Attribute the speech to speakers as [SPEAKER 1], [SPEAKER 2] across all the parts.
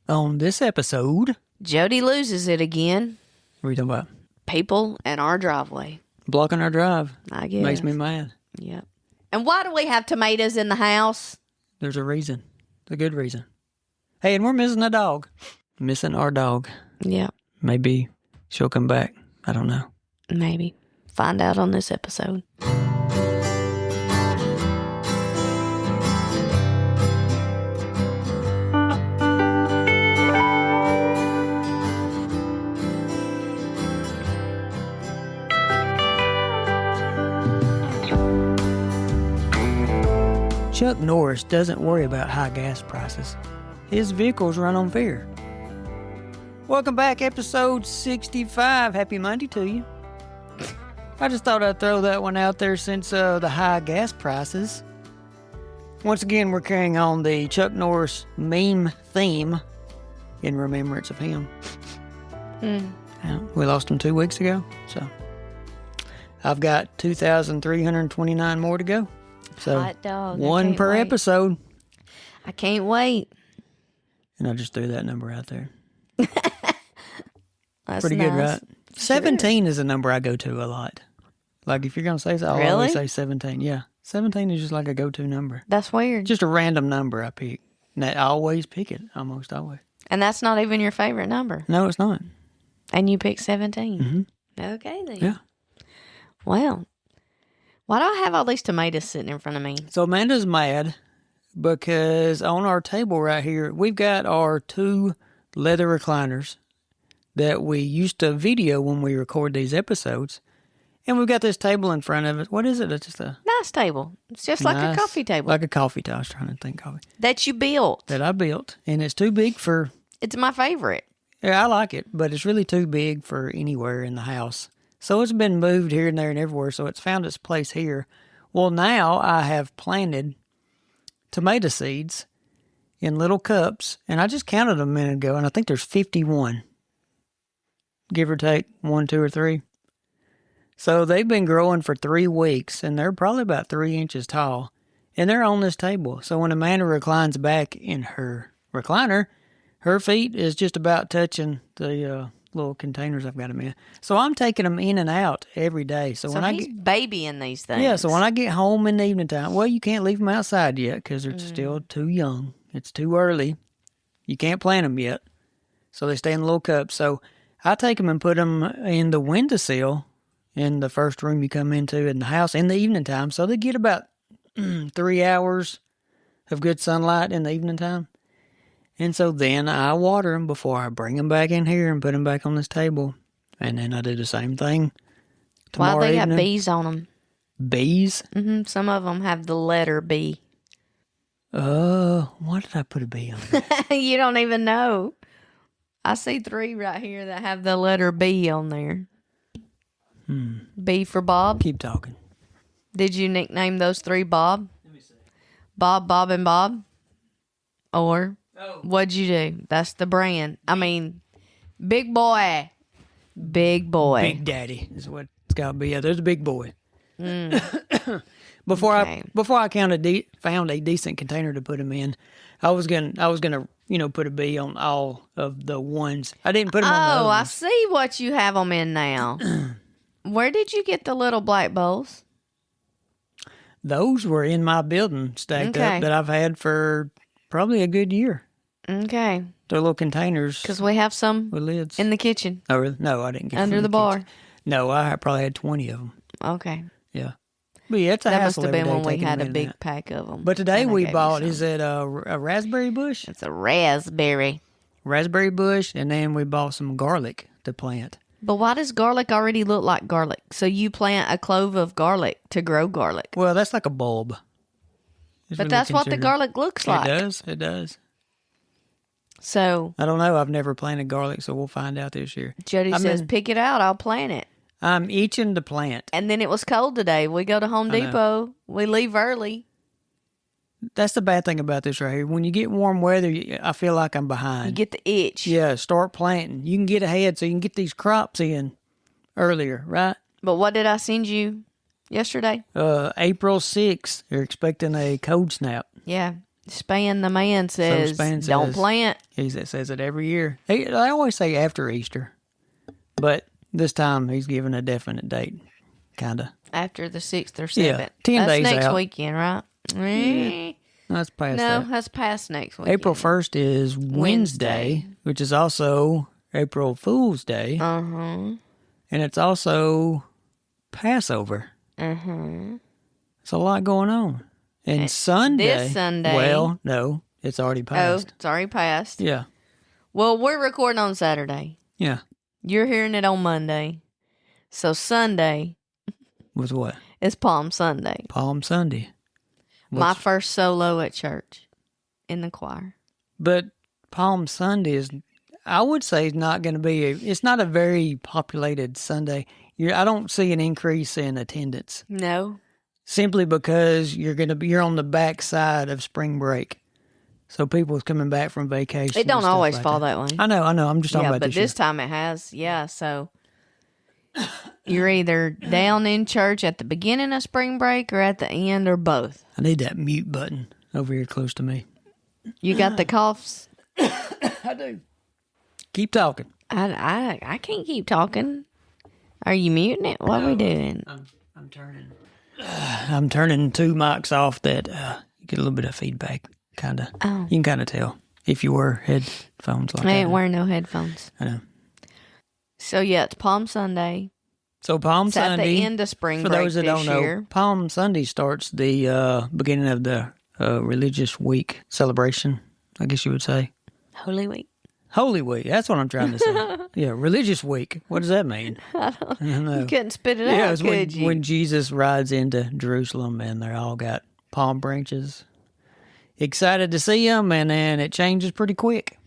[SPEAKER 1] On this episode,
[SPEAKER 2] Jody loses it again.
[SPEAKER 1] what are you talking about?
[SPEAKER 2] People in our driveway.
[SPEAKER 1] Blocking our drive.
[SPEAKER 2] I guess.
[SPEAKER 1] Makes me mad.
[SPEAKER 2] Yep. And why do we have tomatoes in the house?
[SPEAKER 1] There's a reason. A good reason. Hey, and we're missing a dog. Missing our dog.
[SPEAKER 2] Yep.
[SPEAKER 1] Maybe she'll come back. I don't know.
[SPEAKER 2] Maybe. Find out on this episode.
[SPEAKER 1] Chuck Norris doesn't worry about high gas prices. His vehicles run on fear. Welcome back, episode 65. Happy Monday to you. I just thought I'd throw that one out there since the high gas prices. Once again, we're carrying on the Chuck Norris meme theme in remembrance of him. We lost him 2 weeks ago, so I've got 2,329 more to go. So
[SPEAKER 2] Hot dog.
[SPEAKER 1] one per episode.
[SPEAKER 2] I can't wait.
[SPEAKER 1] And I just threw that number out there.
[SPEAKER 2] That's
[SPEAKER 1] Pretty
[SPEAKER 2] nice.
[SPEAKER 1] good, right? 17 is a number I go to a lot. Like if you're going to say so, I'll always say 17. Yeah. 17 is just like a go-to number.
[SPEAKER 2] That's weird.
[SPEAKER 1] Just a random number I pick. And I always pick it, almost always.
[SPEAKER 2] And that's not even your favorite number.
[SPEAKER 1] No, it's not.
[SPEAKER 2] And you picked 17.
[SPEAKER 1] Mm-hmm.
[SPEAKER 2] Okay, then.
[SPEAKER 1] Yeah.
[SPEAKER 2] Well, why do I have all these tomatoes sitting in front of me?
[SPEAKER 1] So Amanda's mad because on our table right here, we've got our 2 leather recliners that we used to video when we record these episodes. And we've got this table in front of us. What is it? It's just a
[SPEAKER 2] Nice table. It's just like a coffee table.
[SPEAKER 1] Like a coffee table. I was trying to think coffee.
[SPEAKER 2] That you built.
[SPEAKER 1] That I built. And it's too big for...
[SPEAKER 2] It's my favorite.
[SPEAKER 1] Yeah, I like it, but it's really too big for anywhere in the house. So it's been moved here and there and everywhere, so it's found its place here. Well, now I have planted tomato seeds in little cups, and I just counted them a minute ago, and I think there's 51. Give or take 1, 2, or 3. So they've been growing for 3 weeks, and they're probably about 3 inches tall, and they're on this table. So when Amanda reclines back in her recliner, her feet is just about touching the little containers I've got them in. So I'm taking them in and out every day. So when
[SPEAKER 2] he's babying these things.
[SPEAKER 1] Yeah, so when I get home in the evening time, well, you can't leave them outside yet because they're still too young. It's too early. You can't plant them yet. So they stay in the little cups. So I take them and put them in the windowsill in the first room you come into in the house in the evening time. So they get about 3 hours of good sunlight in the evening time. And so then I water them before I bring them back in here and put them back on this table. And then I do the same thing tomorrow
[SPEAKER 2] Why they
[SPEAKER 1] evening.
[SPEAKER 2] got bees on them?
[SPEAKER 1] Bees?
[SPEAKER 2] Mm-hmm. Some of them have the letter B.
[SPEAKER 1] Why did I put a bee on it?
[SPEAKER 2] You don't even know. I see 3 right here that have the letter B on there. B for Bob.
[SPEAKER 1] Keep talking.
[SPEAKER 2] Did you nickname those 3 Bob?
[SPEAKER 1] Let me see.
[SPEAKER 2] Bob, Bob, and Bob? Or what'd you do? That's the brand. I mean, big boy. Big boy.
[SPEAKER 1] Big Daddy is what it's got to be. Yeah, there's a big boy. Before I found a decent container to put them in, I was gonna put a bee on all of the ones. I didn't put them on the other
[SPEAKER 2] I
[SPEAKER 1] ones.
[SPEAKER 2] see what you have them in now. Where did you get the little black bowls?
[SPEAKER 1] Those were in my building stacked up that I've had for probably a good year.
[SPEAKER 2] Okay.
[SPEAKER 1] They're little containers.
[SPEAKER 2] Because we have some
[SPEAKER 1] with lids.
[SPEAKER 2] in the kitchen.
[SPEAKER 1] Oh, really? No, I didn't get
[SPEAKER 2] Under
[SPEAKER 1] them
[SPEAKER 2] the
[SPEAKER 1] in
[SPEAKER 2] bar.
[SPEAKER 1] kitchen. No, I probably had 20 of them.
[SPEAKER 2] Okay.
[SPEAKER 1] Yeah. But yeah, it's a
[SPEAKER 2] That must
[SPEAKER 1] hassle
[SPEAKER 2] have
[SPEAKER 1] every
[SPEAKER 2] been
[SPEAKER 1] day
[SPEAKER 2] when we
[SPEAKER 1] taking
[SPEAKER 2] had
[SPEAKER 1] them
[SPEAKER 2] a
[SPEAKER 1] in
[SPEAKER 2] big
[SPEAKER 1] and out.
[SPEAKER 2] pack of them.
[SPEAKER 1] But today
[SPEAKER 2] And I
[SPEAKER 1] we
[SPEAKER 2] gave you
[SPEAKER 1] bought,
[SPEAKER 2] some.
[SPEAKER 1] is it a raspberry bush?
[SPEAKER 2] It's a raspberry.
[SPEAKER 1] Raspberry bush, and then we bought some garlic to plant.
[SPEAKER 2] But why does garlic already look like garlic? So you plant a clove of garlic to grow garlic.
[SPEAKER 1] Well, that's like a bulb. It's
[SPEAKER 2] But
[SPEAKER 1] really
[SPEAKER 2] that's what the
[SPEAKER 1] considered-
[SPEAKER 2] garlic looks like.
[SPEAKER 1] It does.
[SPEAKER 2] So
[SPEAKER 1] I don't know. I've never planted garlic, so we'll find out this year.
[SPEAKER 2] Jody says, pick it out. I'll plant it.
[SPEAKER 1] I'm itching to plant.
[SPEAKER 2] And then it was cold today. We go to Home Depot. We leave early.
[SPEAKER 1] That's the bad thing about this right here. When you get warm weather, I feel like I'm behind.
[SPEAKER 2] You get the itch.
[SPEAKER 1] Yeah, start planting. You can get ahead so you can get these crops in earlier, right?
[SPEAKER 2] But what did I send you yesterday?
[SPEAKER 1] April 6th, they're expecting a cold snap.
[SPEAKER 2] Yeah. Span the man says,
[SPEAKER 1] Span
[SPEAKER 2] don't
[SPEAKER 1] says-
[SPEAKER 2] plant.
[SPEAKER 1] He says it every year. I always say after Easter, but this time he's giving a definite date, kind of.
[SPEAKER 2] After the 6th or 7th.
[SPEAKER 1] Yeah, 10
[SPEAKER 2] That's
[SPEAKER 1] days
[SPEAKER 2] next
[SPEAKER 1] out.
[SPEAKER 2] weekend, right?
[SPEAKER 1] That's past
[SPEAKER 2] No,
[SPEAKER 1] that.
[SPEAKER 2] that's past next weekend.
[SPEAKER 1] April 1st is Wednesday, which is also April Fool's Day,
[SPEAKER 2] Uh-huh.
[SPEAKER 1] and it's also Passover.
[SPEAKER 2] Uh-huh.
[SPEAKER 1] It's a lot going on. And Sunday.
[SPEAKER 2] This Sunday.
[SPEAKER 1] Well, no, it's already
[SPEAKER 2] Oh,
[SPEAKER 1] passed.
[SPEAKER 2] it's already passed.
[SPEAKER 1] Yeah,
[SPEAKER 2] Well, we're recording on Saturday.
[SPEAKER 1] yeah.
[SPEAKER 2] You're hearing it on Monday. So Sunday
[SPEAKER 1] Was what?
[SPEAKER 2] is Palm Sunday.
[SPEAKER 1] Palm Sunday.
[SPEAKER 2] My
[SPEAKER 1] What's-
[SPEAKER 2] first solo at church in the choir.
[SPEAKER 1] But Palm Sunday is, I would say, is not going to be. It's not a very populated Sunday. I don't see an increase in attendance
[SPEAKER 2] No.
[SPEAKER 1] simply because you're on the back side of spring break, so people's coming back from vacation.
[SPEAKER 2] It don't
[SPEAKER 1] and stuff
[SPEAKER 2] always
[SPEAKER 1] like
[SPEAKER 2] fall that way.
[SPEAKER 1] I know. I'm just talking
[SPEAKER 2] Yeah,
[SPEAKER 1] about
[SPEAKER 2] but
[SPEAKER 1] this year.
[SPEAKER 2] this time it has. Yeah, so you're either down in church at the beginning of spring break or at the end or both.
[SPEAKER 1] I need that mute button over here close to me.
[SPEAKER 2] You got the coughs.
[SPEAKER 1] I do. Keep talking.
[SPEAKER 2] I can't keep talking. Are you muting it? What are we doing?
[SPEAKER 1] I'm turning. I'm turning 2 mics off that you get a little bit of feedback. Kind of.
[SPEAKER 2] Oh.
[SPEAKER 1] You can kind of tell if you wear headphones like
[SPEAKER 2] I
[SPEAKER 1] that.
[SPEAKER 2] ain't wearing no headphones.
[SPEAKER 1] I know.
[SPEAKER 2] So yeah, it's Palm Sunday.
[SPEAKER 1] So Palm
[SPEAKER 2] It's at
[SPEAKER 1] Sunday.
[SPEAKER 2] the end of spring
[SPEAKER 1] For
[SPEAKER 2] break
[SPEAKER 1] those that
[SPEAKER 2] this
[SPEAKER 1] don't
[SPEAKER 2] year.
[SPEAKER 1] know, Palm Sunday starts the beginning of the religious week celebration, I guess you would say.
[SPEAKER 2] Holy Week.
[SPEAKER 1] Holy Week. That's what I'm trying to say. Yeah, religious week. What does that mean? I don't know.
[SPEAKER 2] You couldn't spit it
[SPEAKER 1] Yeah,
[SPEAKER 2] out,
[SPEAKER 1] it's
[SPEAKER 2] could you?
[SPEAKER 1] when Jesus rides into Jerusalem and they all got palm branches. Excited to see them, and then it changes pretty quick.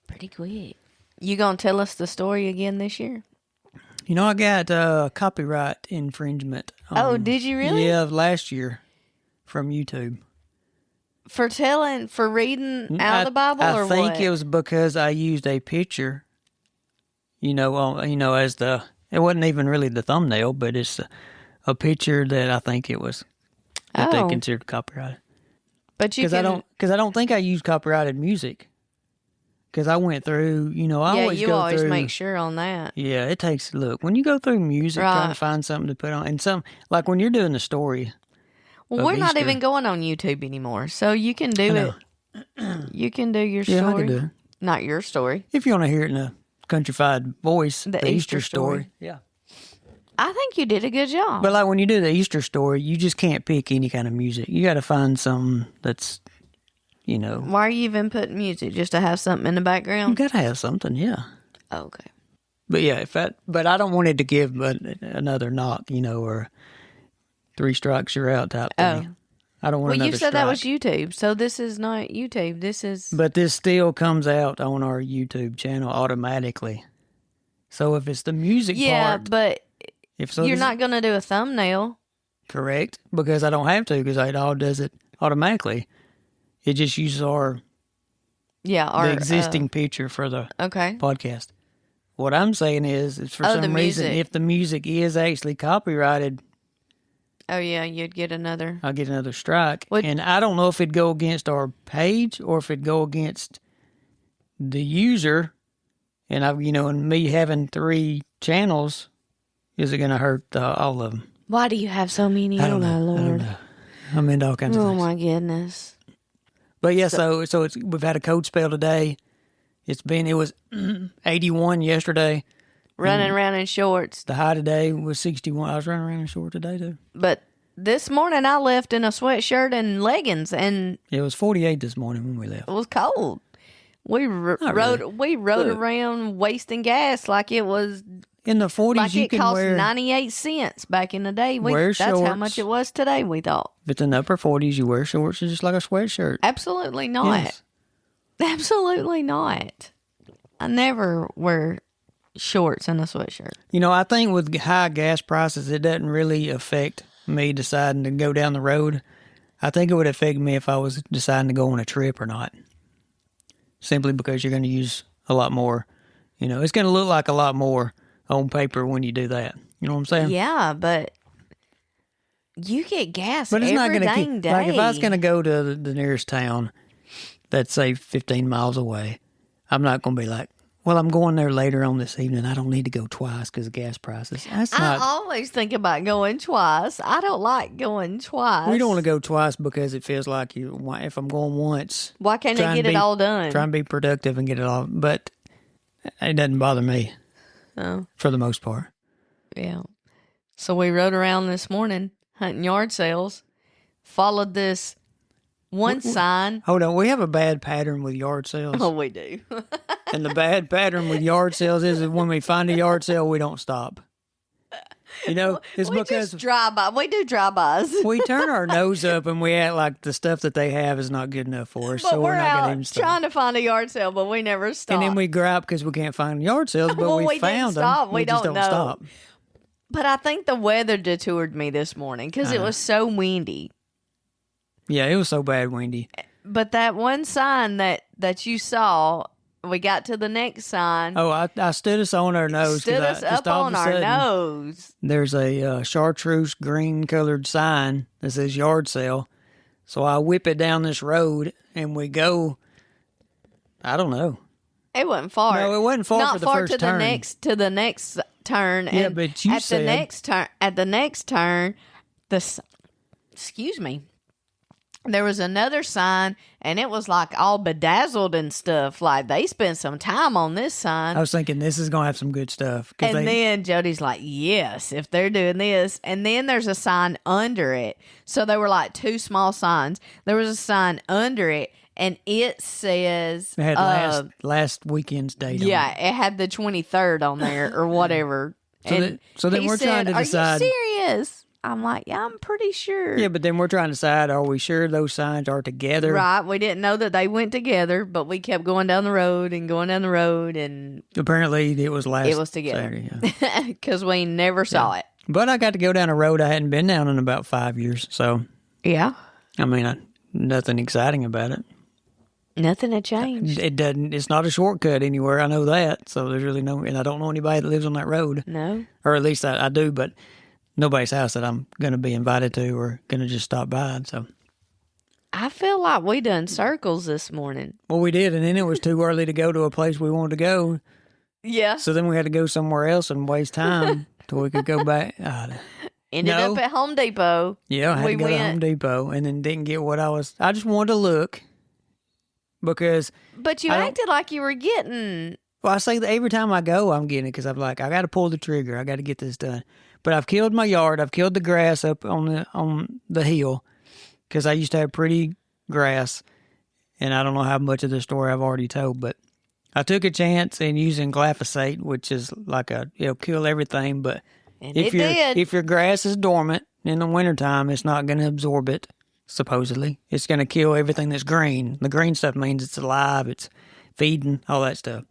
[SPEAKER 2] Pretty quick. You gonna tell us the story again this year?
[SPEAKER 1] You know, I got copyright infringement.
[SPEAKER 2] Oh, did you really?
[SPEAKER 1] Yeah, last year from YouTube.
[SPEAKER 2] For reading out of the Bible,
[SPEAKER 1] I
[SPEAKER 2] or
[SPEAKER 1] think
[SPEAKER 2] what?
[SPEAKER 1] it was because I used a picture. As it wasn't even really the thumbnail, but it's a picture that I think it was that they
[SPEAKER 2] Oh.
[SPEAKER 1] considered copyrighted.
[SPEAKER 2] But you
[SPEAKER 1] Because I don't think I used copyrighted music. Because I went through, I always
[SPEAKER 2] you
[SPEAKER 1] go
[SPEAKER 2] always
[SPEAKER 1] through.
[SPEAKER 2] make sure on that.
[SPEAKER 1] Yeah, it takes. Look, when you go through music, trying to
[SPEAKER 2] Right.
[SPEAKER 1] find something to put on, and like when you're doing the story.
[SPEAKER 2] Well,
[SPEAKER 1] of
[SPEAKER 2] we're not
[SPEAKER 1] Easter.
[SPEAKER 2] even going on YouTube anymore, so you can do
[SPEAKER 1] know.
[SPEAKER 2] it. You can do your
[SPEAKER 1] Yeah, I
[SPEAKER 2] story.
[SPEAKER 1] can do it.
[SPEAKER 2] Not your story.
[SPEAKER 1] If you want to hear it in a countrified voice,
[SPEAKER 2] The
[SPEAKER 1] the
[SPEAKER 2] Easter
[SPEAKER 1] Easter story.
[SPEAKER 2] story.
[SPEAKER 1] Yeah.
[SPEAKER 2] I think you did a good job.
[SPEAKER 1] But like when you do the Easter story, you just can't pick any kind of music. You got to find something that's, you
[SPEAKER 2] Why are you even putting music? Just to have something in the background?
[SPEAKER 1] got to have something, yeah.
[SPEAKER 2] Okay.
[SPEAKER 1] But yeah, but I don't want it to give another knock, or 3 strikes you're out type thing.
[SPEAKER 2] Oh.
[SPEAKER 1] I don't want
[SPEAKER 2] Well,
[SPEAKER 1] another
[SPEAKER 2] you said that was
[SPEAKER 1] strike.
[SPEAKER 2] YouTube, so this is not YouTube. This is...
[SPEAKER 1] But this still comes out on our YouTube channel automatically. So if it's the music
[SPEAKER 2] yeah,
[SPEAKER 1] part,
[SPEAKER 2] but
[SPEAKER 1] if so,
[SPEAKER 2] you're not going to do a thumbnail.
[SPEAKER 1] correct, because I don't have to, because it all does it automatically. It just uses
[SPEAKER 2] Yeah, or...
[SPEAKER 1] the existing picture for the
[SPEAKER 2] okay.
[SPEAKER 1] podcast. What I'm saying is for
[SPEAKER 2] Oh,
[SPEAKER 1] some
[SPEAKER 2] the
[SPEAKER 1] reason,
[SPEAKER 2] music.
[SPEAKER 1] if the music is actually copyrighted,
[SPEAKER 2] Oh, yeah, you'd get another...
[SPEAKER 1] I'll get another strike.
[SPEAKER 2] What-
[SPEAKER 1] And I don't know if it'd go against our page or if it'd go against the user. And and me having 3 channels, is it going to hurt all of them?
[SPEAKER 2] Why do you have so many?
[SPEAKER 1] I don't know.
[SPEAKER 2] my
[SPEAKER 1] I don't
[SPEAKER 2] Lord.
[SPEAKER 1] know. I'm into all kinds of
[SPEAKER 2] Oh,
[SPEAKER 1] things.
[SPEAKER 2] my goodness.
[SPEAKER 1] But yeah, so we've had a cold spell today. It was 81 yesterday.
[SPEAKER 2] Running around in shorts.
[SPEAKER 1] The high today was 61. I was running around in short today too.
[SPEAKER 2] But this morning I left in a sweatshirt and leggings, and
[SPEAKER 1] It was 48 this morning when we left.
[SPEAKER 2] it was cold. We
[SPEAKER 1] Not
[SPEAKER 2] rode
[SPEAKER 1] really.
[SPEAKER 2] we rode
[SPEAKER 1] Look.
[SPEAKER 2] around wasting gas like it was
[SPEAKER 1] In the 40s,
[SPEAKER 2] like
[SPEAKER 1] you
[SPEAKER 2] it
[SPEAKER 1] can
[SPEAKER 2] cost
[SPEAKER 1] wear.
[SPEAKER 2] 98 cents back in the day.
[SPEAKER 1] Wear
[SPEAKER 2] That's how
[SPEAKER 1] shorts.
[SPEAKER 2] much it was today, we thought.
[SPEAKER 1] If it's in the upper 40s, you wear shorts just like a sweatshirt.
[SPEAKER 2] Absolutely not.
[SPEAKER 1] Yes.
[SPEAKER 2] Absolutely not. I never wear shorts and a sweatshirt.
[SPEAKER 1] I think with high gas prices, it doesn't really affect me deciding to go down the road. I think it would affect me if I was deciding to go on a trip or not. Simply because you're going to use a lot more. It's going to look like a lot more on paper when you do that. You know what I'm saying?
[SPEAKER 2] Yeah, but you get gas
[SPEAKER 1] But it's not
[SPEAKER 2] every
[SPEAKER 1] going to
[SPEAKER 2] dang
[SPEAKER 1] keep.
[SPEAKER 2] day.
[SPEAKER 1] Like if I was going to go to the nearest town, that's, say, 15 miles away, I'm not going to be like, well, I'm going there later on this evening. I don't need to go twice because of gas prices. That's
[SPEAKER 2] I
[SPEAKER 1] not.
[SPEAKER 2] always think about going twice. I don't like going twice.
[SPEAKER 1] We don't want to go twice because it feels like if I'm going once.
[SPEAKER 2] Why can't they get it all done?
[SPEAKER 1] Try and be productive and get it all. But it doesn't bother me for the most part.
[SPEAKER 2] Yeah. So we rode around this morning hunting yard sales, followed this one sign.
[SPEAKER 1] Hold on. We have a bad pattern with yard sales.
[SPEAKER 2] Oh, we do.
[SPEAKER 1] And the bad pattern with yard sales is that when we find a yard sale, we don't stop. You know, it's
[SPEAKER 2] we
[SPEAKER 1] because
[SPEAKER 2] just drive by. We do drive-bys.
[SPEAKER 1] we turn our nose up and we act like the stuff that they have is not good enough for us.
[SPEAKER 2] But
[SPEAKER 1] so
[SPEAKER 2] we're
[SPEAKER 1] not going to
[SPEAKER 2] out
[SPEAKER 1] even stop.
[SPEAKER 2] trying to find a yard sale, but we never stop.
[SPEAKER 1] And then we gripe because we can't find yard sales, but
[SPEAKER 2] Well,
[SPEAKER 1] we
[SPEAKER 2] we
[SPEAKER 1] found
[SPEAKER 2] didn't stop.
[SPEAKER 1] them.
[SPEAKER 2] We
[SPEAKER 1] just
[SPEAKER 2] don't
[SPEAKER 1] don't
[SPEAKER 2] know.
[SPEAKER 1] stop.
[SPEAKER 2] But I think the weather detoured me this morning because it was so windy.
[SPEAKER 1] Yeah, it was so bad windy.
[SPEAKER 2] But that one sign that you saw, we got to the next sign.
[SPEAKER 1] Oh, I stood us on our nose.
[SPEAKER 2] Stood us up on our nose.
[SPEAKER 1] There's a chartreuse green colored sign that says yard sale. So I whip it down this road and we go, I don't know.
[SPEAKER 2] It wasn't far.
[SPEAKER 1] No, it wasn't far
[SPEAKER 2] Not
[SPEAKER 1] for the
[SPEAKER 2] far
[SPEAKER 1] first
[SPEAKER 2] to
[SPEAKER 1] turn.
[SPEAKER 2] the next turn.
[SPEAKER 1] Yeah,
[SPEAKER 2] and
[SPEAKER 1] but you
[SPEAKER 2] at
[SPEAKER 1] said-
[SPEAKER 2] the next turn, excuse me. There was another sign, and it was like all bedazzled and stuff. Like they spent some time on this sign.
[SPEAKER 1] I was thinking this is going to have some good stuff.
[SPEAKER 2] And then Jody's like, yes, if they're doing this. And then there's a sign under it. So there were like two small signs. There was a sign under it, and it says...
[SPEAKER 1] It had last weekend's date on it.
[SPEAKER 2] Yeah, it had the 23rd on there or whatever.
[SPEAKER 1] So then
[SPEAKER 2] he
[SPEAKER 1] we're trying to decide...
[SPEAKER 2] Are you serious? I'm like, yeah, I'm pretty sure.
[SPEAKER 1] Yeah, but then we're trying to decide, are we sure those signs are together?
[SPEAKER 2] Right. We didn't know that they went together, but we kept going down the road and
[SPEAKER 1] Apparently it was
[SPEAKER 2] it was together.
[SPEAKER 1] Saturday,
[SPEAKER 2] because we never saw it.
[SPEAKER 1] But I got to go down a road I hadn't been down in about 5 years. So,
[SPEAKER 2] Yeah.
[SPEAKER 1] I mean, nothing exciting about it.
[SPEAKER 2] Nothing had changed.
[SPEAKER 1] It's not a shortcut anywhere. I know that. So there's really and I don't know anybody that lives on that road.
[SPEAKER 2] No.
[SPEAKER 1] Or at least I do, but nobody's house that I'm going to be invited to or going to just stop by. So
[SPEAKER 2] I feel like we done circles this morning.
[SPEAKER 1] Well, we did, and then it was too early to go to a place we wanted to go.
[SPEAKER 2] Yeah.
[SPEAKER 1] So then we had to go somewhere else and waste time till we could go back.
[SPEAKER 2] Ended up at Home Depot.
[SPEAKER 1] Yeah, I had to go to Home Depot and then didn't get what I just wanted to look because...
[SPEAKER 2] But you acted like you were getting...
[SPEAKER 1] Well, I say that every time I go, I'm getting it because I'm like, I got to pull the trigger. I got to get this done. But I've killed my yard. I've killed the grass up on the hill because I used to have pretty grass. And I don't know how much of the story I've already told, but I took a chance in using glyphosate, which is like it'll kill everything. But if your grass is dormant in the wintertime, it's not going to absorb it, supposedly. It's going to kill everything that's green. The green stuff means it's alive, it's feeding, all that stuff.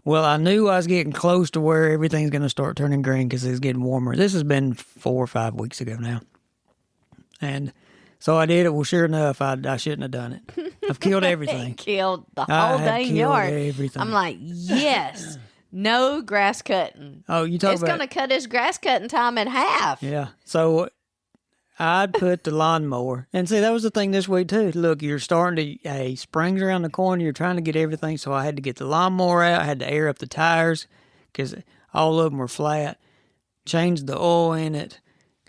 [SPEAKER 1] Well, I knew I was getting close to where everything's going to start turning green because it's getting warmer. This has been 4 or 5 weeks ago now. And so I did it. Well, sure enough, I shouldn't have done it. I've killed everything.
[SPEAKER 2] Killed the whole dang yard.
[SPEAKER 1] Everything.
[SPEAKER 2] I'm like, yes, no grass cutting.
[SPEAKER 1] Oh, you talk
[SPEAKER 2] It's
[SPEAKER 1] about...
[SPEAKER 2] going to cut his grass cutting time in half.
[SPEAKER 1] Yeah. So I'd put the lawnmower. And see, that was the thing this week, too. Look, you're starting to... spring's around the corner. You're trying to get everything. So I had to get the lawnmower out. I had to air up the tires because all of them were flat. Changed the oil in it.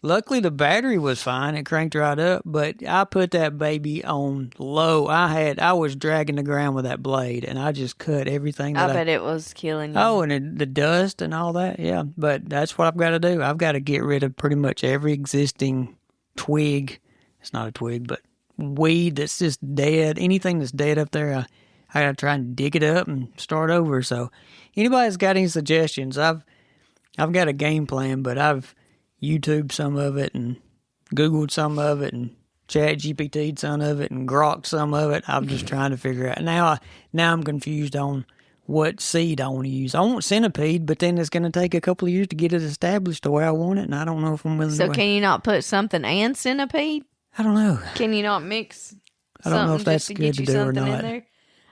[SPEAKER 1] Luckily, the battery was fine. It cranked right up. But I put that baby on low. I was dragging the ground with that blade. And I just cut everything.
[SPEAKER 2] I bet it was killing you.
[SPEAKER 1] Oh, and the dust and all that. Yeah. But that's what I've got to do. I've got to get rid of pretty much every existing... twig, it's not a twig, but weed that's just dead. Anything that's dead up there, I gotta try and dig it up and start over. So, anybody's got any suggestions? I've got a game plan, but I've YouTubed some of it and Googled some of it and Chat GPT'd some of it and Grokked some of it. I'm just trying to figure out. Now I'm confused on what seed I want to use. I want centipede, but then it's going to take a couple of years to get it established the way I want it, and I don't know if I'm willing to.
[SPEAKER 2] So can you not put something and centipede?
[SPEAKER 1] I don't know.
[SPEAKER 2] Can you not mix
[SPEAKER 1] I don't know if that's
[SPEAKER 2] to
[SPEAKER 1] good
[SPEAKER 2] get
[SPEAKER 1] to
[SPEAKER 2] you
[SPEAKER 1] do or
[SPEAKER 2] something
[SPEAKER 1] not.
[SPEAKER 2] in there?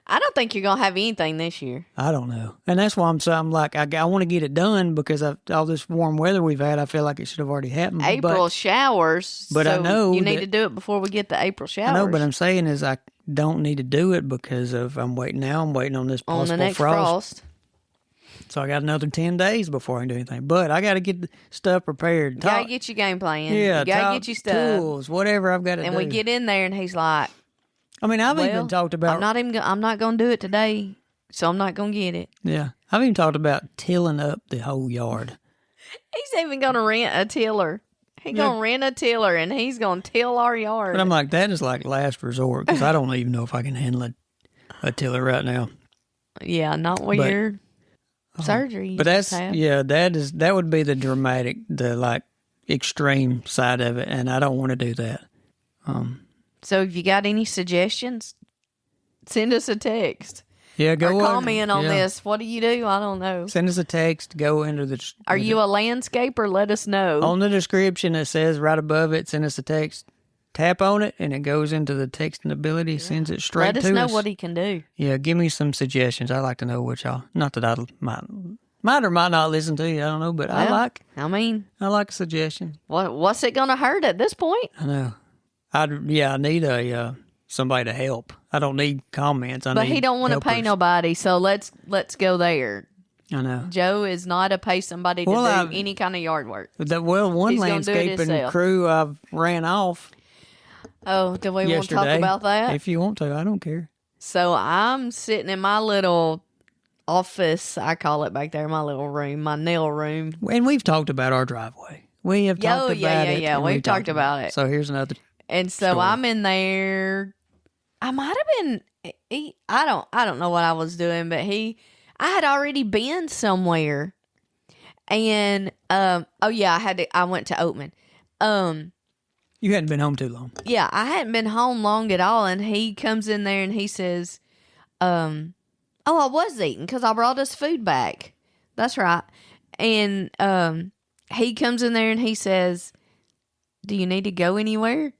[SPEAKER 2] I don't think you're going to have anything this year.
[SPEAKER 1] I don't know. And that's why I'm like, I want to get it done because all this warm weather we've had, I feel like it should have already happened.
[SPEAKER 2] April showers.
[SPEAKER 1] But
[SPEAKER 2] so
[SPEAKER 1] I know
[SPEAKER 2] you need to do it before we get the April showers.
[SPEAKER 1] I know, but I'm saying is don't need to do it because of I'm waiting on this
[SPEAKER 2] On
[SPEAKER 1] possible
[SPEAKER 2] the next
[SPEAKER 1] frost. So I got another 10 days before I can do anything. But I got to get the stuff prepared.
[SPEAKER 2] You gotta get your game plan.
[SPEAKER 1] Yeah,
[SPEAKER 2] you gotta get your stuff.
[SPEAKER 1] Tools, whatever I've got to do.
[SPEAKER 2] And we get in there, and he's like,
[SPEAKER 1] I mean, I've even talked about.
[SPEAKER 2] I'm not gonna do it today, so I'm not gonna get it.
[SPEAKER 1] Yeah, I've even talked about tilling up the whole yard.
[SPEAKER 2] He's even gonna rent a tiller. He's gonna rent a tiller, and he's gonna till our yard.
[SPEAKER 1] But I'm like, that is like last resort because I don't even know if I can handle a tiller right now.
[SPEAKER 2] Yeah, not with your surgery.
[SPEAKER 1] But that would be the dramatic, the like extreme side of it, and I don't want to do that.
[SPEAKER 2] So if you got any suggestions, send us a text.
[SPEAKER 1] Yeah, go
[SPEAKER 2] or comment on this. What do you do? I don't know.
[SPEAKER 1] Send us a text. Go into the.
[SPEAKER 2] Are you a landscaper? Let us know.
[SPEAKER 1] On the description, it says right above it, send us a text. Tap on it, and it goes into the texting ability, sends it straight to us.
[SPEAKER 2] Let us know what he can do.
[SPEAKER 1] Yeah, give me some suggestions. I'd like to know what y'all, not that I might or might not listen to you, I don't know, but I like a suggestion.
[SPEAKER 2] What's it going to hurt at this point?
[SPEAKER 1] I know. I need somebody to help. I don't need comments.
[SPEAKER 2] But he don't want to pay nobody, so let's go there.
[SPEAKER 1] I know.
[SPEAKER 2] Joe is not to pay somebody to do any kind of yard work.
[SPEAKER 1] One landscaping crew I've ran off.
[SPEAKER 2] Oh, do we want to talk about that?
[SPEAKER 1] If you want to, I don't care.
[SPEAKER 2] So I'm sitting in my little office, I call it back there, my little room, my nail room.
[SPEAKER 1] And we've talked about our driveway. We have talked about it.
[SPEAKER 2] Yeah, we've talked about it.
[SPEAKER 1] So here's another
[SPEAKER 2] And so
[SPEAKER 1] story.
[SPEAKER 2] I'm in there. I might have been, I don't know what I was doing, but I had already been somewhere. And, I went to Oatman.
[SPEAKER 1] You hadn't been home too long.
[SPEAKER 2] Yeah, I hadn't been home long at all, and he comes in there and he says, I was eating because I brought us food back. That's right. And he comes in there and he says, do you need to go anywhere?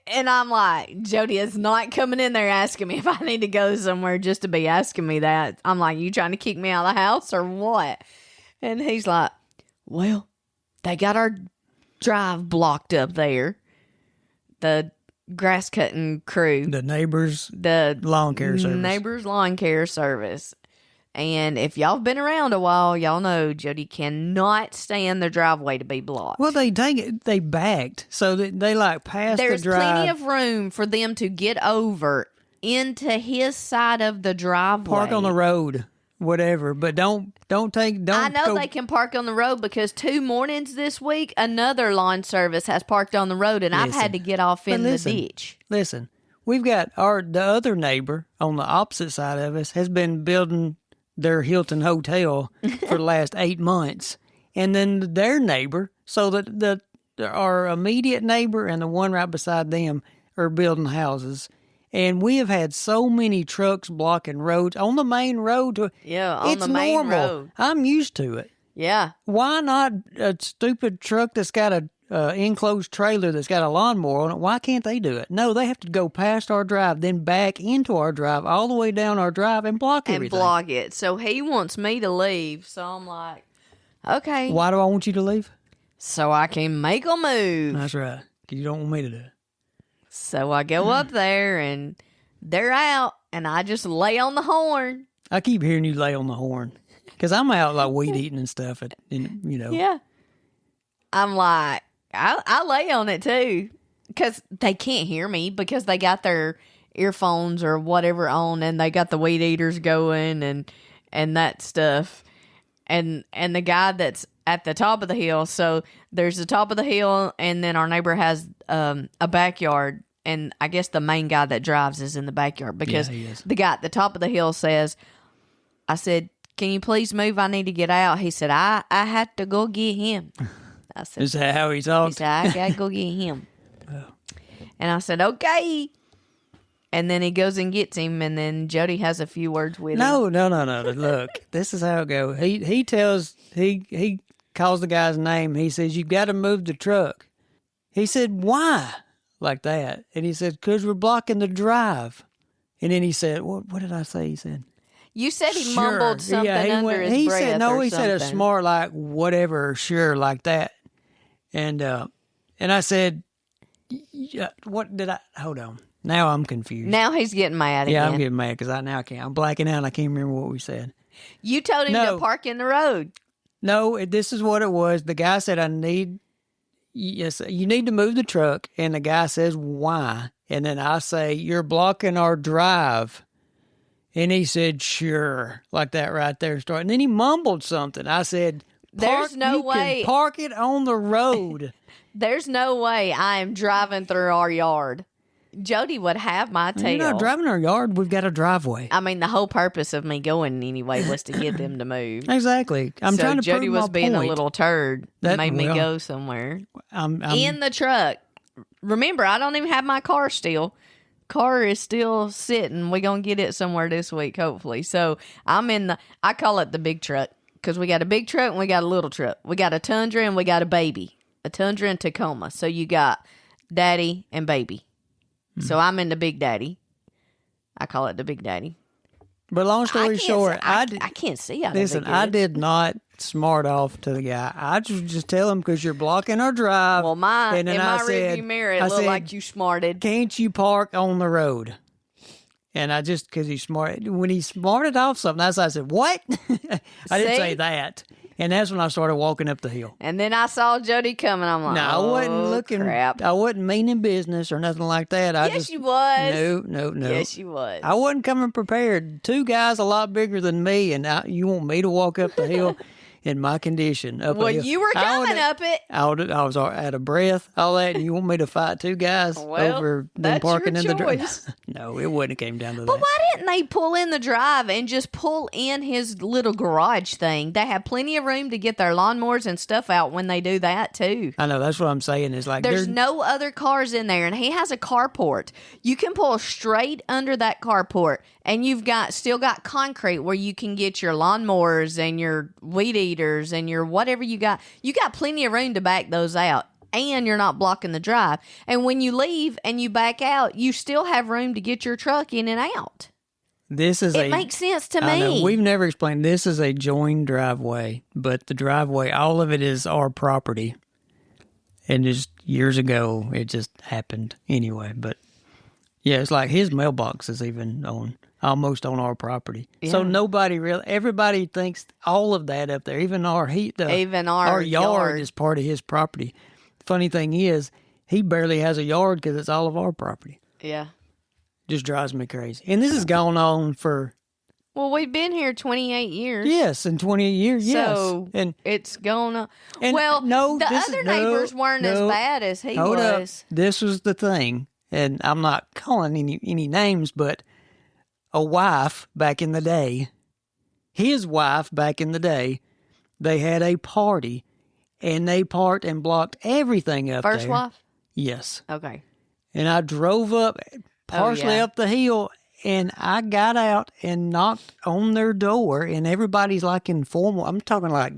[SPEAKER 2] And I'm like, Jody is not coming in there asking me if I need to go somewhere just to be asking me that. I'm like, you trying to kick me out of the house or what? And he's like, well, they got our drive blocked up there. The grass cutting crew.
[SPEAKER 1] The neighbors' lawn care service.
[SPEAKER 2] Neighbors' lawn care service. And if y'all have been around a while, y'all know Jody cannot stand their driveway to be blocked.
[SPEAKER 1] Well, they backed. So they like passed the drive.
[SPEAKER 2] There's plenty of room for them to get over into his side of the driveway.
[SPEAKER 1] Park on the road. Whatever, but don't. I
[SPEAKER 2] know they can park on the road because 2 mornings this week, another lawn service has parked on the road, and I've had to get off in the ditch.
[SPEAKER 1] Listen, we've got the other neighbor on the opposite side of us has been building their Hilton hotel for the last 8 months, and then their neighbor, so that our immediate neighbor and the one right beside them are building houses. And we have had so many trucks blocking roads on the main road.
[SPEAKER 2] On the main road.
[SPEAKER 1] I'm used to it.
[SPEAKER 2] Yeah.
[SPEAKER 1] Why not a stupid truck that's got a enclosed trailer that's got a lawnmower on it? Why can't they do it? No, they have to go past our drive, then back into our drive, all the way down our drive and block everything.
[SPEAKER 2] And block it. So he wants me to leave. So I'm like, okay.
[SPEAKER 1] Why do I want you to leave?
[SPEAKER 2] So I can make a move.
[SPEAKER 1] That's right. 'Cause you don't want me to do it.
[SPEAKER 2] So I go up there, and they're out, and I just lay on the horn.
[SPEAKER 1] I keep hearing you lay on the horn because I'm out like weed eating and stuff.
[SPEAKER 2] Yeah. I'm like, I lay on it too because they can't hear me because they got their earphones or whatever on, and they got the weed eaters going and that stuff. And the guy that's at the top of the hill. So there's the top of the hill, and then our neighbor has a backyard. And I guess the main guy that drives is in the backyard because the guy at the top of the hill says, I said, can you please move? I need to get out. He said, I had to go get him. I said,
[SPEAKER 1] is that how he talks?
[SPEAKER 2] He said, I got to go get him. And I said, okay. And then he goes and gets him, and then Jody has a few words with him.
[SPEAKER 1] No. Look, this is how it goes. He calls the guy's name. He says, you've got to move the truck. He said, why? Like that. And he said, because we're blocking the drive. And then he said, what did I say? He said,
[SPEAKER 2] you said he mumbled something under his breath.
[SPEAKER 1] He said a smart, like, whatever, sure, like that. And I said, what did I, hold on. Now I'm confused.
[SPEAKER 2] Now he's getting mad
[SPEAKER 1] yeah,
[SPEAKER 2] again.
[SPEAKER 1] I'm getting mad because now I can't. I'm blacking out and I can't remember what we said.
[SPEAKER 2] You told him to park in the road.
[SPEAKER 1] No, this is what it was. The guy said, yes, you need to move the truck. And the guy says, why? And then I say, you're blocking our drive. And he said, sure, like that right there. And then he mumbled something. I said,
[SPEAKER 2] there's no way.
[SPEAKER 1] Can park it on the road.
[SPEAKER 2] There's no way I am driving through our yard. Jody would have my tail.
[SPEAKER 1] You're not driving our yard. We've got a driveway.
[SPEAKER 2] I mean, the whole purpose of me going anyway was to get them to move.
[SPEAKER 1] Exactly. I'm trying to
[SPEAKER 2] Jody
[SPEAKER 1] prove
[SPEAKER 2] was
[SPEAKER 1] my
[SPEAKER 2] being
[SPEAKER 1] point.
[SPEAKER 2] a little turd. That made me go somewhere.
[SPEAKER 1] I'm
[SPEAKER 2] in the truck. Remember, I don't even have my car still. Car is still sitting. We're going to get it somewhere this week, hopefully. So I'm I call it the big truck because we got a big truck and we got a little truck. We got a Tundra and we got a baby. A Tundra and Tacoma. So you got daddy and baby. So I'm in the Big Daddy. I call it the Big Daddy.
[SPEAKER 1] But long story short,
[SPEAKER 2] I can't see out
[SPEAKER 1] listen,
[SPEAKER 2] of it.
[SPEAKER 1] I did not smart off to the guy. I just tell him because you're blocking our drive.
[SPEAKER 2] Well, in my rearview mirror, it looked like you smarted.
[SPEAKER 1] Can't you park on the road? And I just, because he smarted, when he smarted off something, I said, what? I didn't say that. And that's when I started walking up the hill.
[SPEAKER 2] And then I saw Jody coming. I'm like,
[SPEAKER 1] no, I wasn't looking.
[SPEAKER 2] Crap.
[SPEAKER 1] I wasn't meaning business or nothing like that.
[SPEAKER 2] Yes, you was.
[SPEAKER 1] No.
[SPEAKER 2] Yes, you was.
[SPEAKER 1] I wasn't coming prepared. Two guys a lot bigger than me, and you want me to walk up the hill in my condition?
[SPEAKER 2] Well, you were coming up it.
[SPEAKER 1] I was out of breath, all that, and you want me to fight two guys over them parking in the drive? No, it wouldn't have came down to that.
[SPEAKER 2] But why didn't they pull in the drive and just pull in his little garage thing? They have plenty of room to get their lawnmowers and stuff out when they do that, too.
[SPEAKER 1] I know, that's what I'm saying. Is like
[SPEAKER 2] there's no other cars in there, and he has a carport. You can pull straight under that carport, and you've still got concrete where you can get your lawnmowers and your weed eaters and your whatever you got. You got plenty of room to back those out, and you're not blocking the drive. And when you leave and you back out, you still have room to get your truck in and out. It makes sense to me.
[SPEAKER 1] I know, we've never explained. This is a joined driveway, but the driveway, all of it is our property. And just years ago, it just happened anyway. But yeah, it's like his mailbox is even almost on our property. Yeah. So everybody thinks all of that up there, even our yard is part of his property. Funny thing is, he barely has a yard because it's all of our property.
[SPEAKER 2] Yeah.
[SPEAKER 1] Just drives me crazy. And this has gone on for...
[SPEAKER 2] Well, we've been here 28 years.
[SPEAKER 1] Yes, in 28 years, yes.
[SPEAKER 2] So it's gone on.
[SPEAKER 1] The
[SPEAKER 2] other neighbors weren't as bad as he was.
[SPEAKER 1] Up. This was the thing, and I'm not calling any names, but a wife back in the day, his wife back in the day, they had a party, and they parked and blocked everything up there.
[SPEAKER 2] First wife?
[SPEAKER 1] Yes.
[SPEAKER 2] Okay.
[SPEAKER 1] And I drove up... partially up the hill, and I got out and knocked on their door, and everybody's like in formal. I'm talking like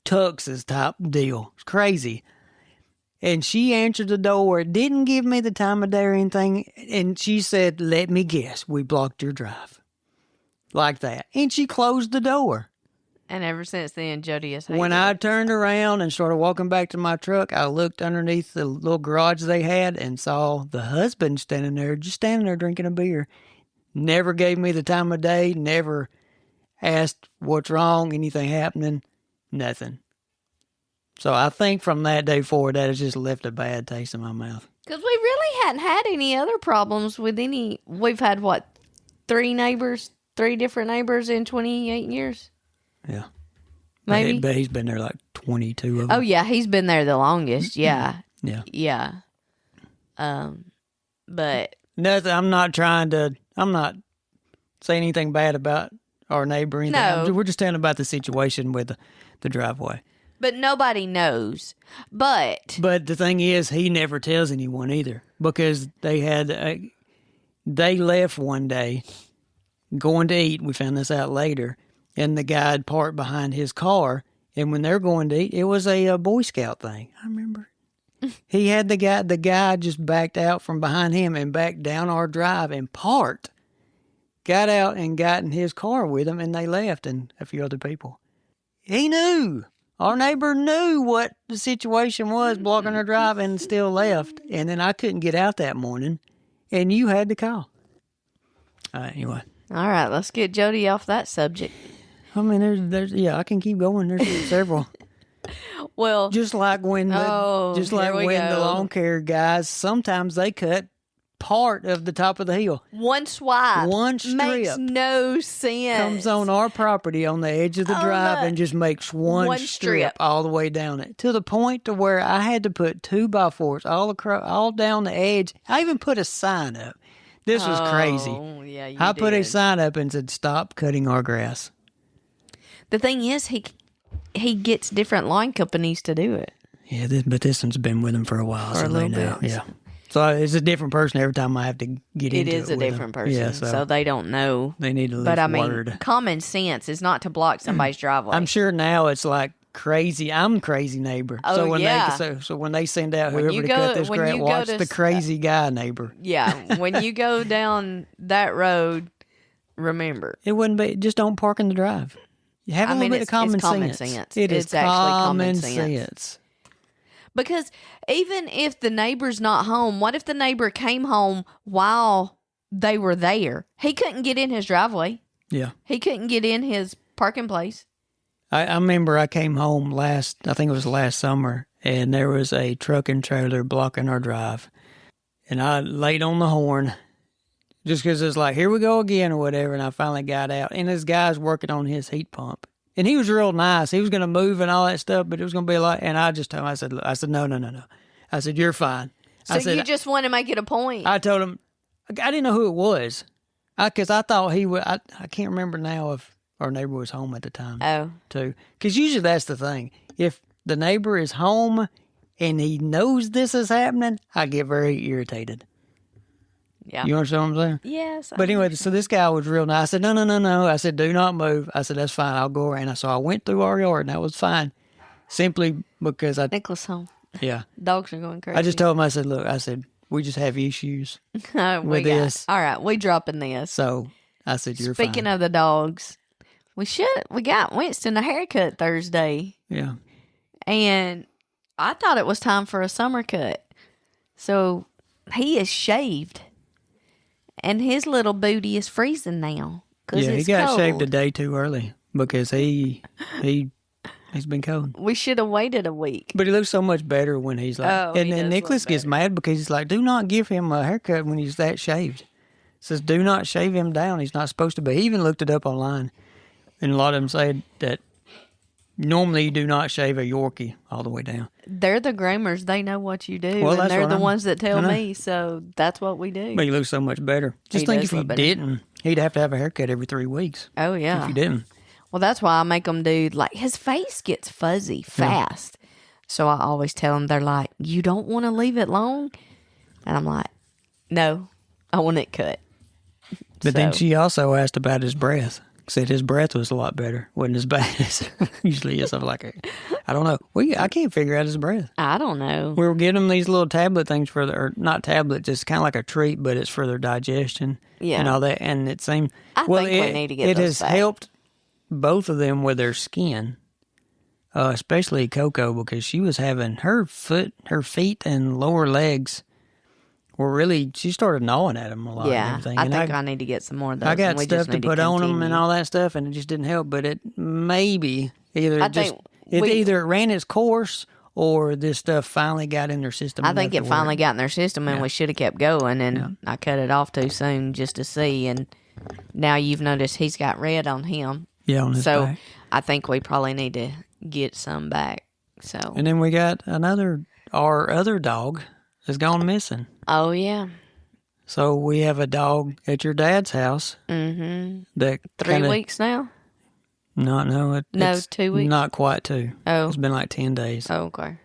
[SPEAKER 1] tuxes type deal. It's crazy. And she answered the door, didn't give me the time of day or anything, and she said, let me guess, we blocked your drive. Like that. And she closed the door.
[SPEAKER 2] And ever since then, Jody has hated
[SPEAKER 1] When I turned around and started walking back to my truck, I looked underneath the little garage they had and saw the husband standing there drinking a beer. Never gave me the time of day, never asked what's wrong, anything happening, nothing. So I think from that day forward, that has just left a bad taste in my mouth.
[SPEAKER 2] Because we really hadn't had any other problems with any. We've had, what, 3 different neighbors in 28 years?
[SPEAKER 1] Yeah.
[SPEAKER 2] Maybe.
[SPEAKER 1] But he's been there like 22 of them.
[SPEAKER 2] Oh, yeah. He's been there the longest. Yeah.
[SPEAKER 1] Yeah.
[SPEAKER 2] Yeah. But.
[SPEAKER 1] Nothing. I'm not saying anything bad about our neighbor or anything.
[SPEAKER 2] No.
[SPEAKER 1] We're just telling about the situation with the driveway.
[SPEAKER 2] But nobody knows. But
[SPEAKER 1] the thing is, he never tells anyone either, because they left one day going to eat. We found this out later. And the guy had parked behind his car. And when they're going to eat, it was a Boy Scout thing. I remember. He had the guy just backed out from behind him and backed down our drive and parked. Got out and got in his car with him, and they left, and a few other people. He knew. Our neighbor knew what the situation was, blocking our drive, and still left. And then I couldn't get out that morning. and you had to call. Anyway.
[SPEAKER 2] All right, let's get Jody off that subject.
[SPEAKER 1] I mean, there's I can keep going. There's several.
[SPEAKER 2] Well,
[SPEAKER 1] Just like when the lawn care guys, sometimes they cut part of the top of the hill.
[SPEAKER 2] One swipe.
[SPEAKER 1] One strip.
[SPEAKER 2] Makes no sense.
[SPEAKER 1] Comes on our property on the edge of the drive and just makes one strip all the way down it. To the point to where I had to put 2x4s all down the edge. I even put a sign up. This was crazy.
[SPEAKER 2] Yeah, you
[SPEAKER 1] I
[SPEAKER 2] did.
[SPEAKER 1] put a sign up and said, "Stop cutting our grass."
[SPEAKER 2] The thing is, he gets different line companies to do it.
[SPEAKER 1] Yeah, but this one's been with him for a while, so they know.
[SPEAKER 2] Bit.
[SPEAKER 1] Yeah. So it's a different person every time I have to get into it.
[SPEAKER 2] It is a different person,
[SPEAKER 1] Yeah,
[SPEAKER 2] so they don't know.
[SPEAKER 1] They need to live
[SPEAKER 2] But I
[SPEAKER 1] word.
[SPEAKER 2] mean, common sense is not to block somebody's driveway.
[SPEAKER 1] I'm sure now it's like crazy. I'm crazy neighbor.
[SPEAKER 2] Oh,
[SPEAKER 1] so when
[SPEAKER 2] yeah.
[SPEAKER 1] so when they send out
[SPEAKER 2] When
[SPEAKER 1] whoever
[SPEAKER 2] you
[SPEAKER 1] to
[SPEAKER 2] go-
[SPEAKER 1] cut this
[SPEAKER 2] when
[SPEAKER 1] grass,
[SPEAKER 2] you go
[SPEAKER 1] watch
[SPEAKER 2] to
[SPEAKER 1] the crazy guy neighbor.
[SPEAKER 2] Yeah, when you go down that road, remember.
[SPEAKER 1] It wouldn't be. Just don't park in the drive. You have a little bit of common sense. It is
[SPEAKER 2] It's actually common sense.
[SPEAKER 1] sense.
[SPEAKER 2] Because even if the neighbor's not home, what if the neighbor came home while they were there? He couldn't get in his driveway.
[SPEAKER 1] Yeah.
[SPEAKER 2] He couldn't get in his parking place.
[SPEAKER 1] I remember I came home I think it was last summer, and there was a truck and trailer blocking our drive. And I laid on the horn just because it's like, here we go again or whatever. And I finally got out. And this guy's working on his heat pump. And he was real nice. He was going to move and all that stuff, but it was going to be a lot. And I just told him, I said, no. I said, you're fine.
[SPEAKER 2] So you just want to make it a point.
[SPEAKER 1] I told him, I didn't know who it was. Because I thought he would, I can't remember now if our neighbor was home at the time.
[SPEAKER 2] Oh.
[SPEAKER 1] Too. Because usually that's the thing. If the neighbor is home and he knows this is happening, I get very irritated.
[SPEAKER 2] Yeah.
[SPEAKER 1] You understand what I'm saying?
[SPEAKER 2] Yes.
[SPEAKER 1] But anyway, so this guy was real nice. I said, no. I said, do not move. I said, that's fine. I'll go around. So I went through our yard, and that was fine. Simply because
[SPEAKER 2] Nicholas home.
[SPEAKER 1] Yeah.
[SPEAKER 2] Dogs are going crazy.
[SPEAKER 1] I just told him, I said, look, we just have issues with this.
[SPEAKER 2] All right, we dropping this.
[SPEAKER 1] So I said, you're fine.
[SPEAKER 2] Speaking of the dogs, we got Winston a haircut Thursday.
[SPEAKER 1] Yeah.
[SPEAKER 2] And I thought it was time for a summer cut. So he is shaved. And his little booty is freezing now.
[SPEAKER 1] Yeah, he got
[SPEAKER 2] cold.
[SPEAKER 1] shaved a day too early because he's been cold.
[SPEAKER 2] We should have waited a week.
[SPEAKER 1] But he looks so much better when he's like.
[SPEAKER 2] Oh,
[SPEAKER 1] and then Nicholas gets mad because he's like, do not give him a haircut when he's that shaved. Says, do not shave him down. He's not supposed to be. He even looked it up online. And a lot of them say that normally you do not shave a Yorkie all the way down.
[SPEAKER 2] They're the groomers. They know what you do.
[SPEAKER 1] Well,
[SPEAKER 2] and they're the
[SPEAKER 1] I'm-
[SPEAKER 2] ones that tell
[SPEAKER 1] I know.
[SPEAKER 2] me. So that's what we do.
[SPEAKER 1] But he looks so much better. Just
[SPEAKER 2] He
[SPEAKER 1] think
[SPEAKER 2] does
[SPEAKER 1] if he
[SPEAKER 2] look better.
[SPEAKER 1] didn't, he'd have to have a haircut every 3 weeks.
[SPEAKER 2] Oh, yeah.
[SPEAKER 1] If he didn't.
[SPEAKER 2] Well, that's why I make them do, like, his face gets fuzzy fast. So I always tell them, they're like, you don't want to leave it long? And I'm like, no, I want it cut.
[SPEAKER 1] But then
[SPEAKER 2] So-
[SPEAKER 1] she also asked about his breath. Said his breath was a lot better. Wasn't as bad as usually is. I'm like, I don't know. I can't figure out his breath.
[SPEAKER 2] I don't know.
[SPEAKER 1] We were getting them these little tablet things or not tablets, it's kind of like a treat, but it's for their digestion and all that. And it seemed,
[SPEAKER 2] I think we need to get
[SPEAKER 1] it
[SPEAKER 2] those
[SPEAKER 1] has
[SPEAKER 2] back.
[SPEAKER 1] helped both of them with their skin, especially Coco, because she was having her feet and lower legs were really, she started gnawing at them a lot.
[SPEAKER 2] Yeah,
[SPEAKER 1] and everything.
[SPEAKER 2] I
[SPEAKER 1] And
[SPEAKER 2] think I need to get some more of those.
[SPEAKER 1] I got
[SPEAKER 2] and we
[SPEAKER 1] stuff
[SPEAKER 2] just
[SPEAKER 1] to
[SPEAKER 2] need
[SPEAKER 1] put on them and
[SPEAKER 2] continue.
[SPEAKER 1] all that stuff, and it just didn't help. But it maybe either
[SPEAKER 2] I
[SPEAKER 1] it just
[SPEAKER 2] think
[SPEAKER 1] either it ran its course or this stuff finally got in their system.
[SPEAKER 2] I think
[SPEAKER 1] enough
[SPEAKER 2] it
[SPEAKER 1] to
[SPEAKER 2] finally
[SPEAKER 1] work.
[SPEAKER 2] got in their system, and we should have kept going. And I cut it off too soon just to see. And now you've noticed he's got red on him.
[SPEAKER 1] Yeah, on his
[SPEAKER 2] So
[SPEAKER 1] back.
[SPEAKER 2] I think we probably need to get some back. So
[SPEAKER 1] And then we got our other dog has gone missing.
[SPEAKER 2] oh yeah,
[SPEAKER 1] So we have a dog at your dad's house. That
[SPEAKER 2] 3
[SPEAKER 1] kinda,
[SPEAKER 2] weeks now.
[SPEAKER 1] No, it's
[SPEAKER 2] 2 weeks?
[SPEAKER 1] Not quite 2.
[SPEAKER 2] Oh.
[SPEAKER 1] It's been like 10 days.
[SPEAKER 2] Oh, okay.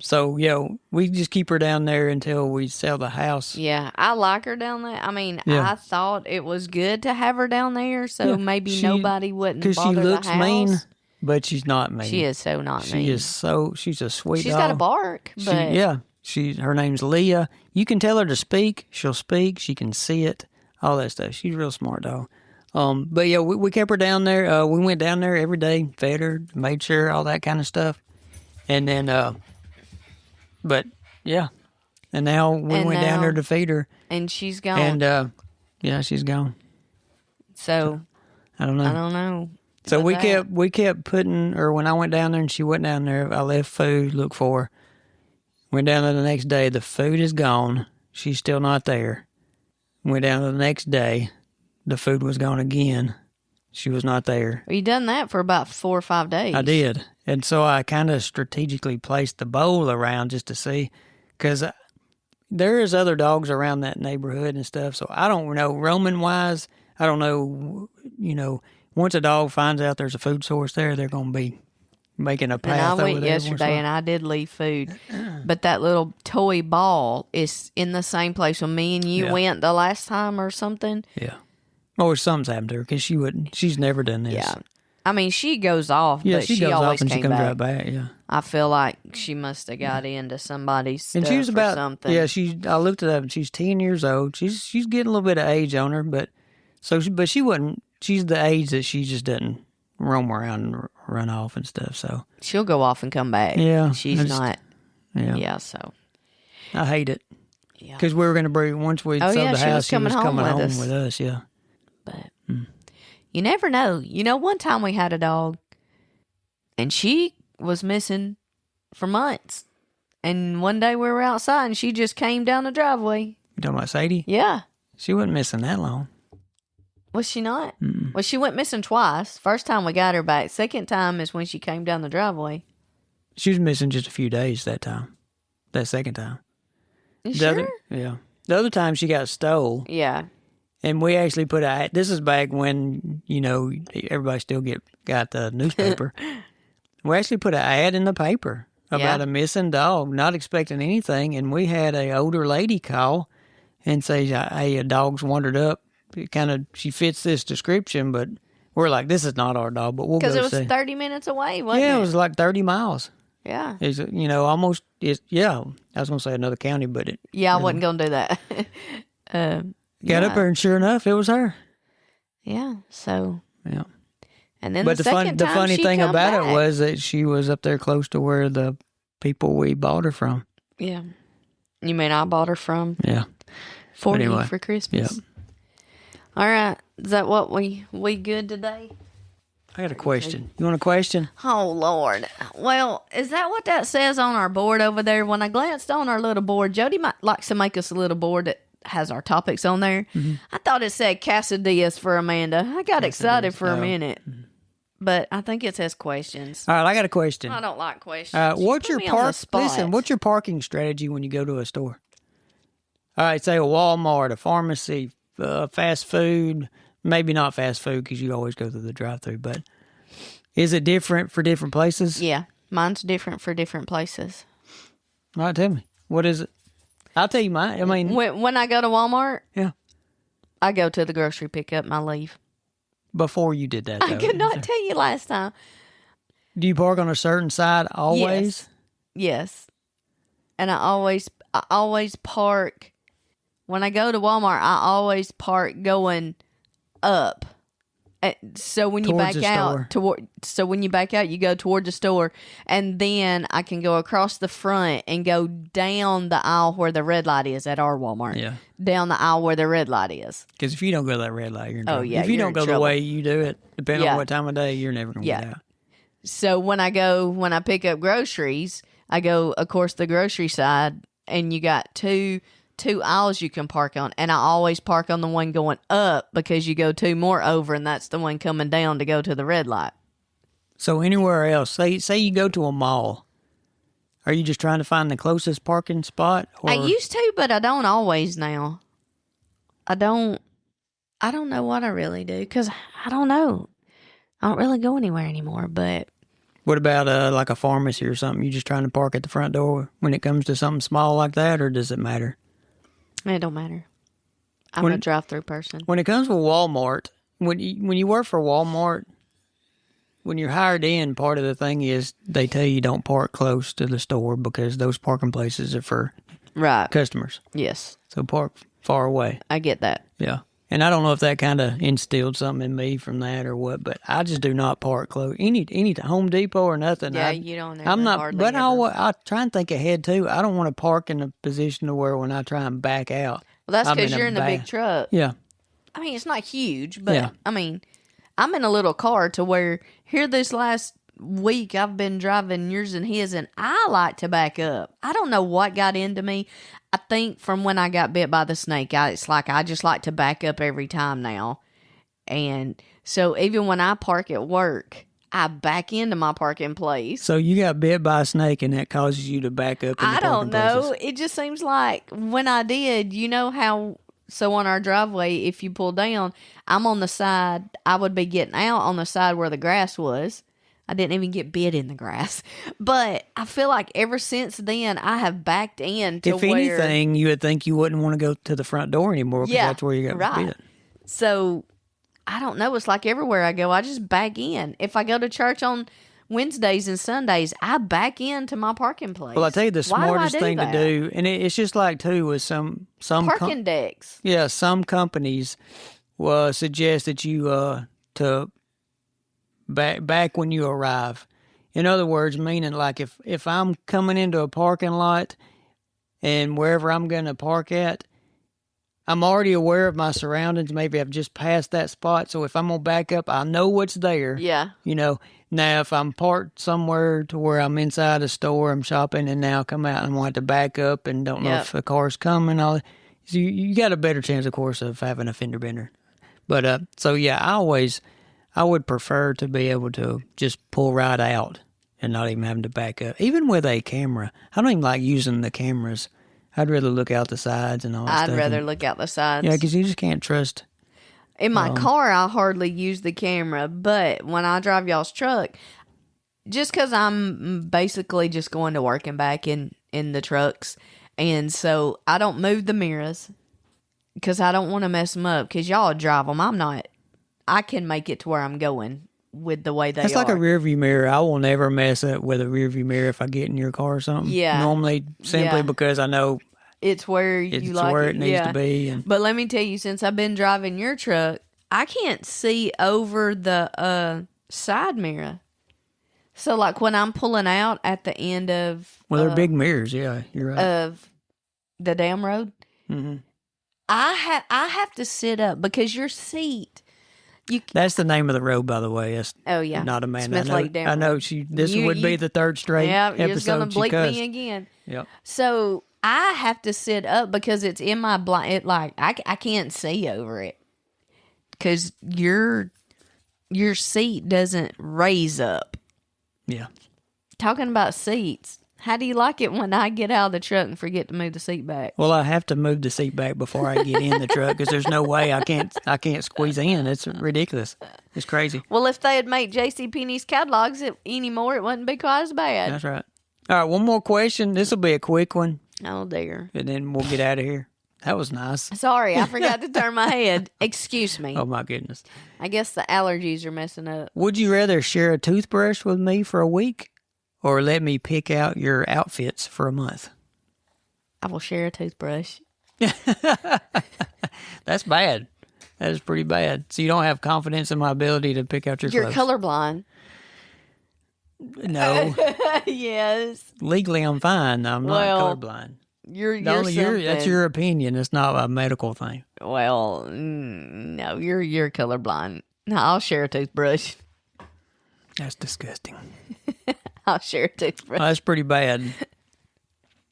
[SPEAKER 1] So we just keep her down there until we sell the house.
[SPEAKER 2] Yeah, I like her down there. I mean,
[SPEAKER 1] Yeah.
[SPEAKER 2] I thought it was good to have her down there, so
[SPEAKER 1] Yeah,
[SPEAKER 2] maybe nobody wouldn't
[SPEAKER 1] Because
[SPEAKER 2] bother
[SPEAKER 1] she looks
[SPEAKER 2] the house.
[SPEAKER 1] mean, but she's not mean.
[SPEAKER 2] She is so not mean.
[SPEAKER 1] She's a sweet
[SPEAKER 2] She's
[SPEAKER 1] dog.
[SPEAKER 2] got a bark, but
[SPEAKER 1] Her name's Leah. You can tell her to speak. She'll speak. She can see it. All that stuff. She's a real smart dog. But yeah, we kept her down there. We went down there every day, fed her, made sure, all that kind of stuff. And then, but yeah, And now we
[SPEAKER 2] And
[SPEAKER 1] went down
[SPEAKER 2] now-
[SPEAKER 1] there to feed her.
[SPEAKER 2] And she's gone.
[SPEAKER 1] And, yeah, she's gone.
[SPEAKER 2] so
[SPEAKER 1] I don't know.
[SPEAKER 2] I don't know.
[SPEAKER 1] So
[SPEAKER 2] with that.
[SPEAKER 1] we kept putting, or when I went down there and she went down there, I left food, looked for her. Went down there the next day, the food is gone. She's still not there. Went down there the next day, the food was gone again. She was not there.
[SPEAKER 2] You done that for about 4 or 5 days.
[SPEAKER 1] I did. And so I kind of strategically placed the bowl around just to see, because there is other dogs around that neighborhood and stuff. So I don't know, roaming wise, I don't know, once a dog finds out there's a food source there, they're going to be making a path
[SPEAKER 2] And I
[SPEAKER 1] over
[SPEAKER 2] went
[SPEAKER 1] there.
[SPEAKER 2] yesterday and I did leave food. But that little toy ball is in the same place when me and you
[SPEAKER 1] Yeah.
[SPEAKER 2] went the last time or something.
[SPEAKER 1] Yeah. Or something's happened to her because she's never done this.
[SPEAKER 2] Yeah. I mean, she goes off,
[SPEAKER 1] Yeah,
[SPEAKER 2] but
[SPEAKER 1] she
[SPEAKER 2] she
[SPEAKER 1] goes
[SPEAKER 2] always
[SPEAKER 1] off and she
[SPEAKER 2] came
[SPEAKER 1] comes
[SPEAKER 2] back.
[SPEAKER 1] right back. Yeah.
[SPEAKER 2] I feel like she must have got into somebody's stuff
[SPEAKER 1] And she was
[SPEAKER 2] or
[SPEAKER 1] about
[SPEAKER 2] something.
[SPEAKER 1] yeah. I looked it up and she's 10 years old. She's getting a little bit of age on her, but she wouldn't. She's the age that she just doesn't roam around and run off and stuff. So
[SPEAKER 2] She'll go off and come back.
[SPEAKER 1] Yeah,
[SPEAKER 2] She's
[SPEAKER 1] I just-
[SPEAKER 2] not.
[SPEAKER 1] yeah,
[SPEAKER 2] Yeah, so.
[SPEAKER 1] I hate it
[SPEAKER 2] Yeah.
[SPEAKER 1] because we were going to bring once we
[SPEAKER 2] Oh,
[SPEAKER 1] sold
[SPEAKER 2] yeah,
[SPEAKER 1] the
[SPEAKER 2] she was
[SPEAKER 1] house. She was
[SPEAKER 2] coming home
[SPEAKER 1] coming
[SPEAKER 2] with
[SPEAKER 1] home
[SPEAKER 2] us.
[SPEAKER 1] with us. Yeah.
[SPEAKER 2] But you never know. One time we had a dog and she was missing for months. And one day we were outside and she just came down the driveway.
[SPEAKER 1] You talking about Sadie?
[SPEAKER 2] Yeah.
[SPEAKER 1] She wasn't missing that long.
[SPEAKER 2] Was she not? Well, she went missing twice. First time we got her back. Second time is when she came down the driveway.
[SPEAKER 1] She was missing just a few days that time. That second time.
[SPEAKER 2] You
[SPEAKER 1] The
[SPEAKER 2] sure?
[SPEAKER 1] other, yeah. The other time she got stole.
[SPEAKER 2] Yeah.
[SPEAKER 1] And we actually put this is back when, everybody still got the newspaper. We actually put an ad in the paper about
[SPEAKER 2] Yeah.
[SPEAKER 1] a missing dog, not expecting anything. And we had a older lady call and say, hey, a dog's wandered up. She fits this description, but we're like, this is not our dog, but we'll go
[SPEAKER 2] Because it was
[SPEAKER 1] see.
[SPEAKER 2] 30 minutes away, wasn't
[SPEAKER 1] Yeah,
[SPEAKER 2] it?
[SPEAKER 1] it was like 30 miles.
[SPEAKER 2] Yeah.
[SPEAKER 1] It's, almost, yeah, I was going to say another county, but it
[SPEAKER 2] Yeah, I wasn't going to do that.
[SPEAKER 1] got up there and sure enough, it was her.
[SPEAKER 2] Yeah. So,
[SPEAKER 1] Yeah.
[SPEAKER 2] and then
[SPEAKER 1] But
[SPEAKER 2] the
[SPEAKER 1] the
[SPEAKER 2] second time
[SPEAKER 1] funny
[SPEAKER 2] she
[SPEAKER 1] thing
[SPEAKER 2] come
[SPEAKER 1] about
[SPEAKER 2] back.
[SPEAKER 1] it was that she was up there close to where the people we bought her from.
[SPEAKER 2] Yeah. You mean I bought her from?
[SPEAKER 1] Yeah.
[SPEAKER 2] 40
[SPEAKER 1] anyway,
[SPEAKER 2] for Christmas.
[SPEAKER 1] yeah.
[SPEAKER 2] All right. Is that what we good today?
[SPEAKER 1] I got a question. You want a question?
[SPEAKER 2] Oh, Lord. Well, is that what that says on our board over there? When I glanced on our little board, Jody likes to make us a little board that has our topics on there.
[SPEAKER 1] Mm-hmm.
[SPEAKER 2] I thought it said quesadillas for Amanda. I got excited for a minute. But I think it says questions.
[SPEAKER 1] All right, I got a question.
[SPEAKER 2] I don't like questions.
[SPEAKER 1] What's
[SPEAKER 2] Put
[SPEAKER 1] your
[SPEAKER 2] me on the
[SPEAKER 1] park?
[SPEAKER 2] spot.
[SPEAKER 1] Listen, what's your parking strategy when you go to a store? All right, say a Walmart, a pharmacy, fast food. Maybe not fast food because you always go through the drive-through. But is it different for different places?
[SPEAKER 2] Yeah, mine's different for different places.
[SPEAKER 1] All right, tell me. What is it? I'll tell you mine. I mean,
[SPEAKER 2] When I go to Walmart,
[SPEAKER 1] yeah.
[SPEAKER 2] I go to the grocery pickup and I leave.
[SPEAKER 1] Before you did that, though.
[SPEAKER 2] I could not tell you last time.
[SPEAKER 1] Do you park on a certain side always?
[SPEAKER 2] Yes. And I always park when I go to Walmart. I always park going up. So when you
[SPEAKER 1] Towards
[SPEAKER 2] back
[SPEAKER 1] the
[SPEAKER 2] out when you back out, you go toward the store, and then I can go across the front and go down the aisle where the red light is at our Walmart.
[SPEAKER 1] Yeah.
[SPEAKER 2] Down the aisle where the red light is.
[SPEAKER 1] Because if you don't go to that red light, you're in trouble.
[SPEAKER 2] yeah,
[SPEAKER 1] If you
[SPEAKER 2] you're
[SPEAKER 1] don't
[SPEAKER 2] in
[SPEAKER 1] go the
[SPEAKER 2] trouble.
[SPEAKER 1] way you do it, depending
[SPEAKER 2] Yeah.
[SPEAKER 1] on what time of day, you're never going to
[SPEAKER 2] Yeah.
[SPEAKER 1] get out.
[SPEAKER 2] So when I pick up groceries, I go, of course, the grocery side, and you got two aisles you can park on, and I always park on the one going up because you go two more over, and that's the one coming down to go to the red light.
[SPEAKER 1] So anywhere else, say you go to a mall, are you just trying to find the closest parking spot? Or
[SPEAKER 2] I used to, but I don't always now. I don't know what I really do because I don't know. I don't really go anywhere anymore, but
[SPEAKER 1] what about like a pharmacy or something? You just trying to park at the front door when it comes to something small like that, or does it matter?
[SPEAKER 2] it don't matter. I'm
[SPEAKER 1] When-
[SPEAKER 2] a drive-through person.
[SPEAKER 1] When it comes to Walmart, when you work for Walmart, when you're hired in, part of the thing is they tell you don't park close to the store because those parking places are for
[SPEAKER 2] Right.
[SPEAKER 1] customers.
[SPEAKER 2] Yes.
[SPEAKER 1] So park far away.
[SPEAKER 2] I get that.
[SPEAKER 1] Yeah. And I don't know if that kind of instilled something in me from that or what, but I just do not park close. Any Home Depot or nothing.
[SPEAKER 2] Yeah, you don't ever
[SPEAKER 1] I'm not,
[SPEAKER 2] hardly
[SPEAKER 1] but
[SPEAKER 2] ever.
[SPEAKER 1] I try and think ahead too. I don't want to park in a position to where when I try and back out.
[SPEAKER 2] Well, that's
[SPEAKER 1] I'm
[SPEAKER 2] because you're in the big truck.
[SPEAKER 1] Yeah.
[SPEAKER 2] I mean, it's not huge, but
[SPEAKER 1] Yeah.
[SPEAKER 2] I mean, I'm in a little car to where here this last week I've been driving yours and his, and I like to back up. I don't know what got into me. I think from when I got bit by the snake, it's like I just like to back up every time now. And so even when I park at work, I back into my parking place.
[SPEAKER 1] So you got bit by a snake and that causes you to back up in the
[SPEAKER 2] I don't
[SPEAKER 1] parking
[SPEAKER 2] know.
[SPEAKER 1] places.
[SPEAKER 2] It just seems like when I did, you know how, so on our driveway, if you pull down, I'm on the side, I would be getting out on the side where the grass was. I didn't even get bit in the grass. But I feel like ever since then, I have backed in to
[SPEAKER 1] If anything, you would think you wouldn't want to go to the front door anymore because that's where you got bit.
[SPEAKER 2] So, I don't know. It's like everywhere I go, I just back in. If I go to church on Wednesdays and Sundays, I back into my parking place.
[SPEAKER 1] Well, I tell you the smartest thing to do, and it's just like too with some
[SPEAKER 2] parking decks.
[SPEAKER 1] Yeah, some companies will suggest that you to back when you arrive. In other words, meaning like if I'm coming into a parking lot and wherever I'm going to park at, I'm already aware of my surroundings. Maybe I've just passed that spot. So if I'm going to back up, I know what's there.
[SPEAKER 2] Yeah.
[SPEAKER 1] You know, now if I'm parked somewhere to where I'm inside a store, I'm shopping, and now come out and want to back up and don't know if a car's coming, all so you got a better chance, of course, of having a fender bender. But so yeah, I would prefer to be able to just pull right out and not even having to back up. Even with a camera, I don't even like using the cameras. I'd rather look out the sides and all that stuff.
[SPEAKER 2] I'd rather look out the sides.
[SPEAKER 1] Yeah, because you just can't trust.
[SPEAKER 2] In my car, I hardly use the camera, but when I drive y'all's truck, just because I'm basically just going to work and back in the trucks, and so I don't move the mirrors because I don't want to mess them up because y'all drive them. I can make it to where I'm going with the way they are.
[SPEAKER 1] It's like a rear view mirror. I will never mess up with a rear view mirror if I get in your car or something.
[SPEAKER 2] Yeah.
[SPEAKER 1] Normally, simply because I know
[SPEAKER 2] it's where
[SPEAKER 1] it's where it needs to be. And
[SPEAKER 2] but let me tell you, since I've been driving your truck, I can't see over the side mirror. So, like when I'm pulling out at the end of
[SPEAKER 1] they're big mirrors. Yeah, you're right.
[SPEAKER 2] Of the damn road, I have to sit up because your seat.
[SPEAKER 1] That's the name of the road, by the way. That's not a man.
[SPEAKER 2] Smith Lake Dam.
[SPEAKER 1] I know this would be the third straight episode.
[SPEAKER 2] You're just gonna bleep me again.
[SPEAKER 1] Yep.
[SPEAKER 2] So I have to sit up because it's in my blind. It I can't see over it because your seat doesn't raise up.
[SPEAKER 1] Yeah.
[SPEAKER 2] Talking about seats, how do you like it when I get out of the truck and forget to move the seat back?
[SPEAKER 1] Well, I have to move the seat back before I get in the truck because there's no way I can't squeeze in. It's ridiculous. It's crazy.
[SPEAKER 2] Well, if they had made JCPenney's catalogs anymore, it wouldn't be quite as bad.
[SPEAKER 1] That's right. All right, one more question. This will be a quick one.
[SPEAKER 2] Oh, dear.
[SPEAKER 1] And then we'll get out of here. That was nice.
[SPEAKER 2] Sorry, I forgot to turn my head. Excuse me.
[SPEAKER 1] Oh, my goodness.
[SPEAKER 2] I guess the allergies are messing up.
[SPEAKER 1] Would you rather share a toothbrush with me for a week or let me pick out your outfits for a month?
[SPEAKER 2] I will share a toothbrush.
[SPEAKER 1] That's bad. That is pretty bad. So you don't have confidence in my ability to pick out your
[SPEAKER 2] You're
[SPEAKER 1] clothes?
[SPEAKER 2] colorblind.
[SPEAKER 1] No.
[SPEAKER 2] Yes.
[SPEAKER 1] Legally, I'm fine. I'm not colorblind.
[SPEAKER 2] You're
[SPEAKER 1] That's your opinion. It's not a medical thing.
[SPEAKER 2] Well, no, you're colorblind. No, I'll share a toothbrush.
[SPEAKER 1] That's disgusting.
[SPEAKER 2] I'll share a toothbrush.
[SPEAKER 1] Oh, that's pretty bad.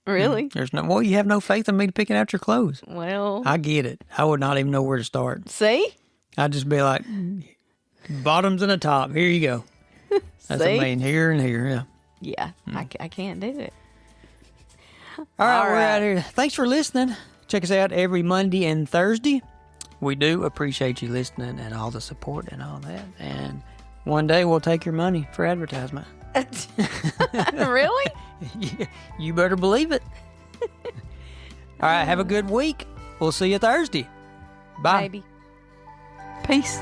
[SPEAKER 2] Really?
[SPEAKER 1] There's no. Well, you have no faith in me picking out your clothes.
[SPEAKER 2] Well,
[SPEAKER 1] I get it. I would not even know where to start.
[SPEAKER 2] See?
[SPEAKER 1] I'd just be like, bottoms and a top. Here you go. That's
[SPEAKER 2] See?
[SPEAKER 1] I mean, here and here. Yeah.
[SPEAKER 2] Yeah, I can't do it.
[SPEAKER 1] All right,
[SPEAKER 2] All
[SPEAKER 1] we're
[SPEAKER 2] right.
[SPEAKER 1] out here. Thanks for listening. Check us out every Monday and Thursday. We do appreciate you listening and all the support and all that. And one day we'll take your money for advertisement.
[SPEAKER 2] Really?
[SPEAKER 1] You better believe it. All right, have a good week. We'll see you Thursday. Bye.
[SPEAKER 2] Maybe. Peace.